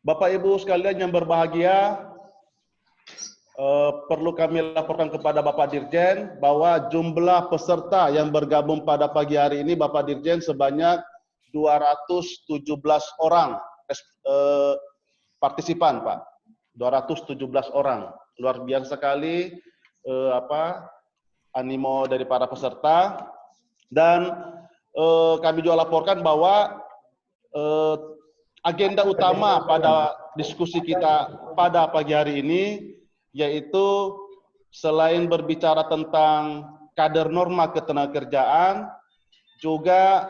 Bapak Ibu sekalian yang berbahagia, perlu kami laporkan kepada Bapak Dirjen bahwa jumlah peserta yang bergabung pada pagi hari ini Bapak Dirjen sebanyak 217 orang partisipan, Pak. 217 orang. Luar biasa sekali animo dari para peserta. Dan kami juga laporkan bahwa agenda utama pada diskusi kita pada pagi hari ini yaitu selain berbicara tentang kader norma ketenagakerjaan, juga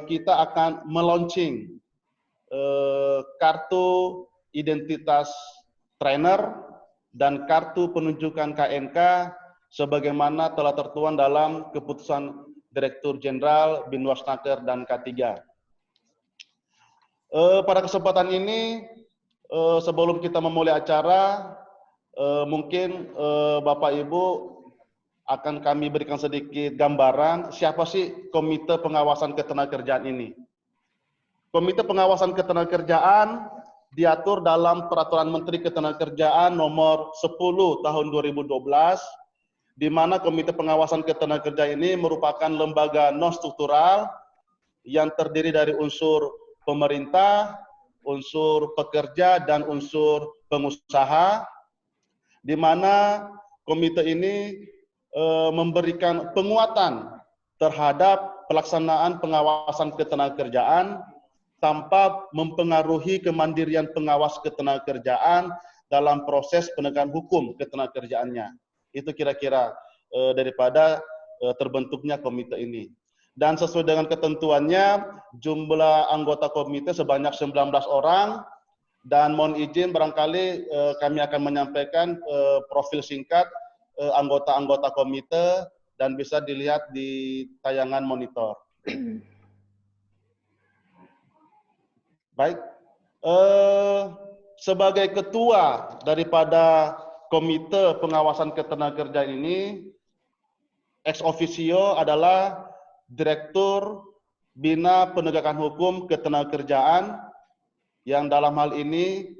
kita akan melaunching kartu identitas trainer dan kartu penunjukan KNK sebagaimana telah tertuang dalam keputusan Direktur Jenderal Binwasnaker dan K3. Pada kesempatan ini, sebelum kita memulai acara, mungkin Bapak Ibu akan kami berikan sedikit gambaran siapa sih Komite Pengawasan Ketenagakerjaan ini. Komite Pengawasan Ketenagakerjaan diatur dalam Peraturan Menteri Ketenagakerjaan nomor 10 tahun 2012, di mana Komite Pengawasan Ketenagakerjaan ini merupakan lembaga non-struktural yang terdiri dari unsur pemerintah, unsur pekerja, dan unsur pengusaha, di mana komite ini memberikan penguatan terhadap pelaksanaan pengawasan ketenagakerjaan tanpa mempengaruhi kemandirian pengawas ketenagakerjaan dalam proses penegakan hukum ketenagakerjaannya. Itu kira-kira daripada terbentuknya komite ini. Dan sesuai dengan ketentuannya, jumlah anggota komite sebanyak 19 orang, dan mohon izin barangkali kami akan menyampaikan profil singkat anggota-anggota komite dan bisa dilihat di tayangan monitor. Baik, sebagai ketua daripada Komite Pengawasan Ketenagakerjaan ini, ex officio adalah Direktur Bina Penegakan Hukum Ketenagakerjaan, yang dalam hal ini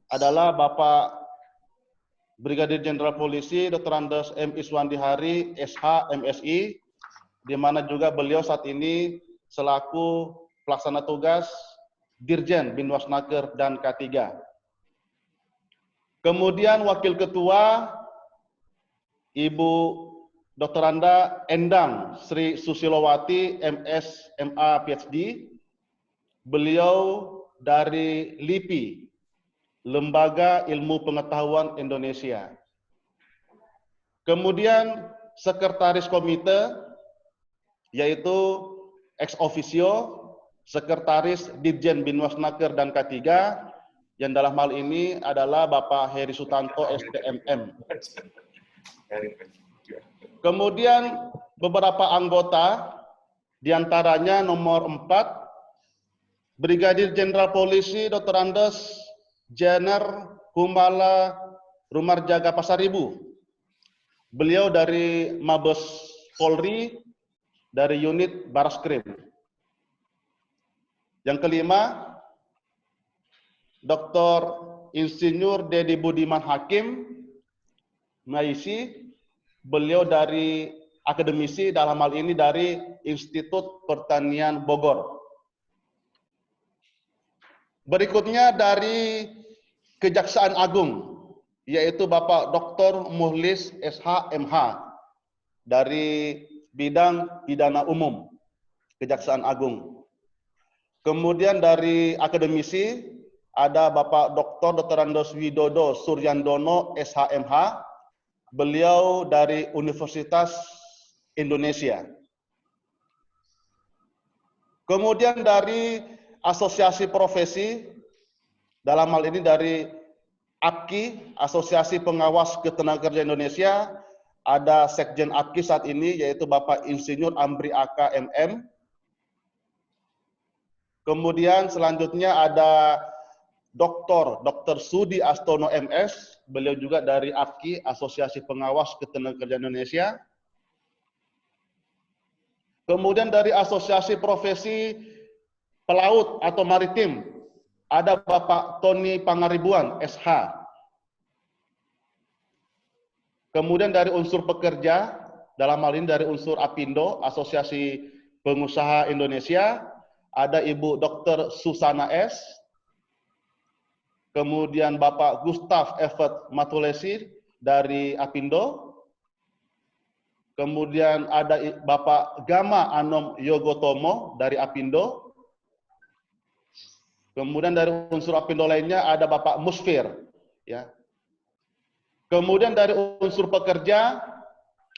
adalah Bapak Brigadir Jenderal Polisi Dr. Andes M. Iswandi Hari, SH, MSI, di mana juga beliau saat ini selaku pelaksana tugas Dirjen Binwasnaker dan K3. Kemudian Wakil Ketua Ibu Dr. Anda Endang Sri Susilowati, MS, MA, PhD. Beliau dari LIPI, Lembaga Ilmu Pengetahuan Indonesia. Kemudian Sekretaris Komite, yaitu ex officio, Sekretaris Dirjen Binwasnaker dan K3, yang dalam hal ini adalah Bapak Heri Sutanto, STMM. Kemudian beberapa anggota, diantaranya nomor 4, Brigadir Jenderal Polisi Dr. Andes Jener Humala Rumarjaga Pasaribu. Beliau dari Mabes Polri, dari unit Baraskrim. Yang kelima, Dr. Insinyur Dedi Budiman Hakim, MAISI. Beliau dari akademisi, dalam hal ini dari Institut Pertanian Bogor. Berikutnya dari Kejaksaan Agung, yaitu Bapak Dr. Muhlis SH MH dari bidang pidana umum Kejaksaan Agung. Kemudian dari akademisi ada Bapak Dr. Andes Widodo Suryandono SHMH, beliau dari Universitas Indonesia. Kemudian dari asosiasi profesi, dalam hal ini dari APKI, Asosiasi Pengawas Ketenagakerjaan Indonesia, ada Sekjen APKI saat ini, yaitu Bapak Insinyur Amri AK MM. Kemudian selanjutnya ada Dr. Sudi Astono MS, beliau juga dari APKI, Asosiasi Pengawas Ketenagakerjaan Indonesia. Kemudian dari Asosiasi Profesi Pelaut atau Maritim, ada Bapak Tony Pangaribuan, SH. Kemudian dari unsur pekerja, dalam hal ini dari unsur APindo, Asosiasi Pengusaha Indonesia, ada Ibu Dr. Susana S. Kemudian Bapak Gustav Evert Matulesi dari APindo. Kemudian ada Bapak Gama Anom Yogotomo dari APindo. Kemudian dari unsur APindo lainnya ada Bapak Musfir, ya. Kemudian dari unsur pekerja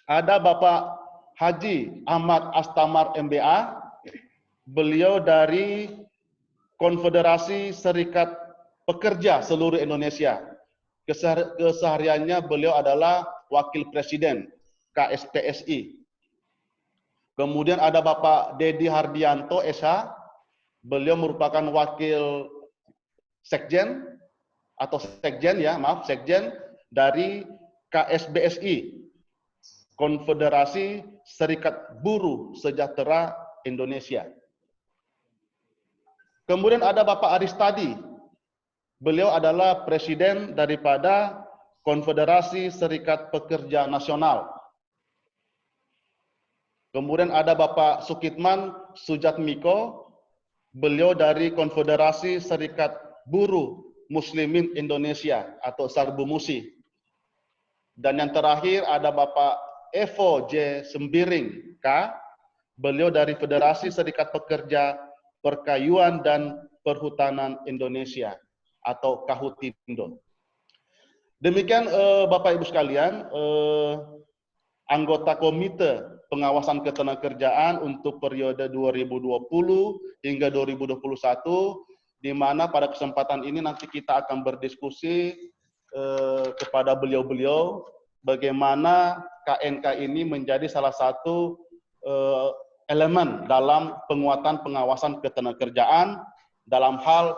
ada Bapak Haji Ahmad Astamar MBA. Beliau dari Konfederasi Serikat Pekerja seluruh Indonesia. Kesehariannya beliau adalah Wakil Presiden KSPSI. Kemudian ada Bapak Dedi Hardianto SH. Beliau merupakan Wakil Sekjen atau Sekjen ya, maaf, Sekjen dari KSBSI, Konfederasi Serikat Buruh Sejahtera Indonesia. Kemudian ada Bapak Aristadi. Beliau adalah Presiden daripada Konfederasi Serikat Pekerja Nasional. Kemudian ada Bapak Sukitman Sujatmiko. Beliau dari Konfederasi Serikat Buruh Muslimin Indonesia atau Sarbumusi. Dan yang terakhir ada Bapak Evo J. Sembiring K. Beliau dari Federasi Serikat Pekerja Perkayuan dan Perhutanan Indonesia atau Kahutindo. Demikian Bapak Ibu sekalian, anggota Komite Pengawasan Ketenagakerjaan untuk periode 2020 hingga 2021, di mana pada kesempatan ini nanti kita akan berdiskusi kepada beliau-beliau bagaimana KNK ini menjadi salah satu elemen dalam penguatan pengawasan ketenagakerjaan dalam hal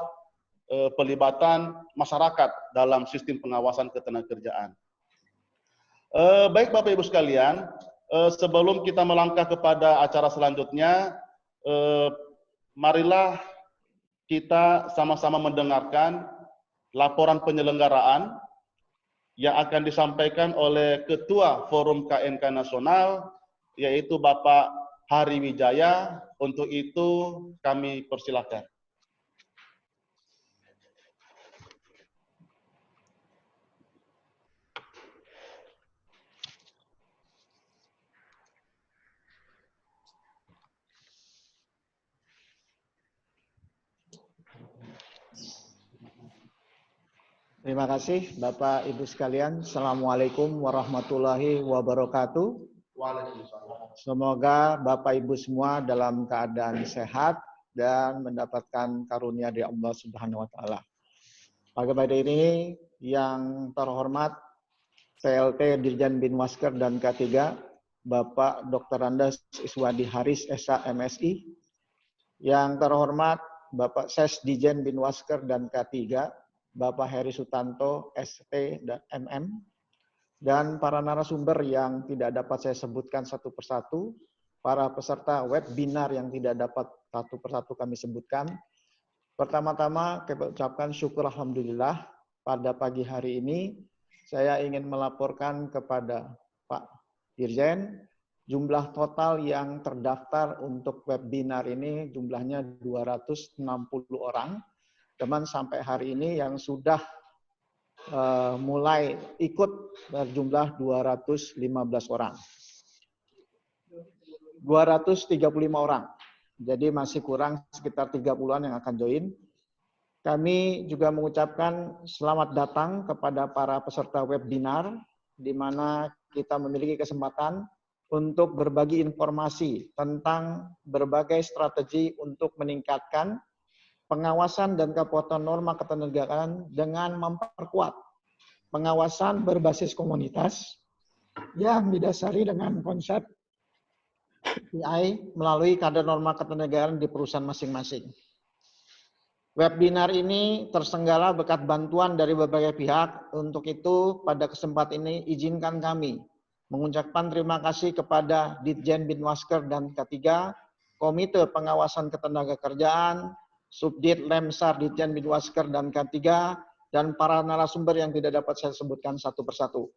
pelibatan masyarakat dalam sistem pengawasan ketenagakerjaan. Baik Bapak Ibu sekalian, sebelum kita melangkah kepada acara selanjutnya, marilah kita sama-sama mendengarkan laporan penyelenggaraan yang akan disampaikan oleh Ketua Forum KNK Nasional, yaitu Bapak Hari Wijaya. Untuk itu kami persilakan. Terima kasih Bapak Ibu sekalian. Assalamualaikum warahmatullahi wabarakatuh. Waalaikumsalam. Semoga Bapak Ibu semua dalam keadaan sehat dan mendapatkan karunia dari Allah Subhanahu wa taala. Pada ini yang terhormat PLT Dirjen Binwasker dan K3 Bapak Dr. Andes Iswadi Haris SH MSI. Yang terhormat Bapak Ses Dijen Binwasker dan K3 Bapak Heri Sutanto, ST dan MM, dan para narasumber yang tidak dapat saya sebutkan satu persatu, para peserta webinar yang tidak dapat satu persatu kami sebutkan. Pertama-tama kami ucapkan syukur alhamdulillah pada pagi hari ini saya ingin melaporkan kepada Pak Dirjen jumlah total yang terdaftar untuk webinar ini jumlahnya 260 orang. Teman sampai hari ini yang sudah mulai ikut berjumlah 215 orang. 235 orang. Jadi masih kurang sekitar 30-an yang akan join. Kami juga mengucapkan selamat datang kepada para peserta webinar, di mana kita memiliki kesempatan untuk berbagi informasi tentang berbagai strategi untuk meningkatkan pengawasan dan kepatuhan norma ketenagakerjaan dengan memperkuat pengawasan berbasis komunitas yang didasari dengan konsep PI melalui kadar norma ketenagakerjaan di perusahaan masing-masing. Webinar ini tersenggara berkat bantuan dari berbagai pihak. Untuk itu, pada kesempatan ini izinkan kami mengucapkan terima kasih kepada Ditjen Binwasker dan K3, Komite Pengawasan Ketenagakerjaan, Subdit Lemsar Ditjen Midwasker dan K3, dan para narasumber yang tidak dapat saya sebutkan satu persatu.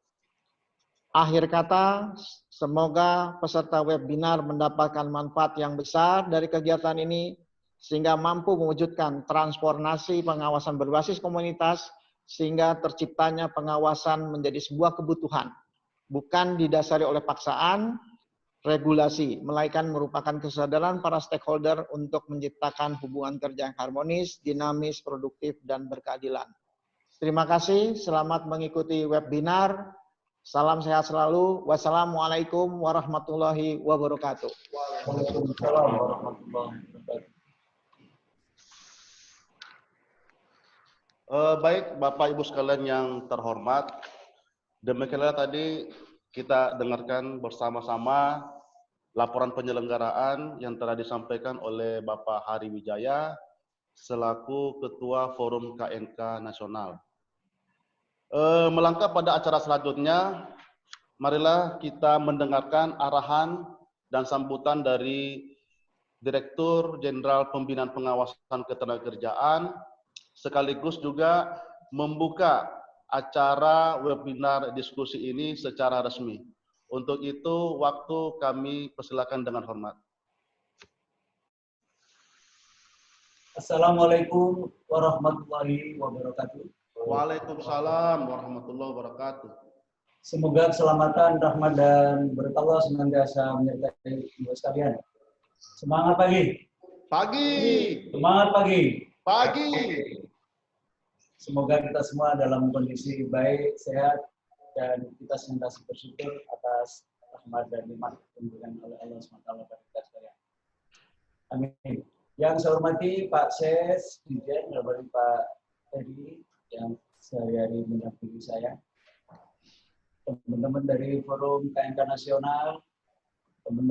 Akhir kata, semoga peserta webinar mendapatkan manfaat yang besar dari kegiatan ini, sehingga mampu mewujudkan transformasi pengawasan berbasis komunitas, sehingga terciptanya pengawasan menjadi sebuah kebutuhan, bukan didasari oleh paksaan, regulasi, melainkan merupakan kesadaran para stakeholder untuk menciptakan hubungan kerja yang harmonis, dinamis, produktif, dan berkeadilan. Terima kasih, selamat mengikuti webinar. Salam sehat selalu. Wassalamualaikum warahmatullahi wabarakatuh. Waalaikumsalam warahmatullahi wabarakatuh. Baik, Bapak Ibu sekalian yang terhormat, demikianlah tadi kita dengarkan bersama-sama laporan penyelenggaraan yang telah disampaikan oleh Bapak Hari Wijaya selaku Ketua Forum KNK Nasional. Melangkah pada acara selanjutnya, marilah kita mendengarkan arahan dan sambutan dari Direktur Jenderal Pembinaan Pengawasan Ketenagakerjaan, sekaligus juga membuka acara webinar diskusi ini secara resmi. Untuk itu, waktu kami persilakan dengan hormat. Assalamualaikum warahmatullahi wabarakatuh. Waalaikumsalam warahmatullahi wabarakatuh. Semoga keselamatan, rahmat, dan berkah Allah senantiasa menyertai ibu sekalian. Semangat pagi. Pagi. Semangat pagi. Pagi. Semoga kita semua dalam kondisi baik, sehat, dan kita senantiasa bersyukur atas rahmat dan nikmat yang diberikan oleh Allah SWT bagi kita sekalian. Amin. Yang saya hormati Pak Ses, Dirjen, dan Pak Teddy yang sehari-hari mendampingi saya, teman-teman dari Forum KNK Nasional, teman-teman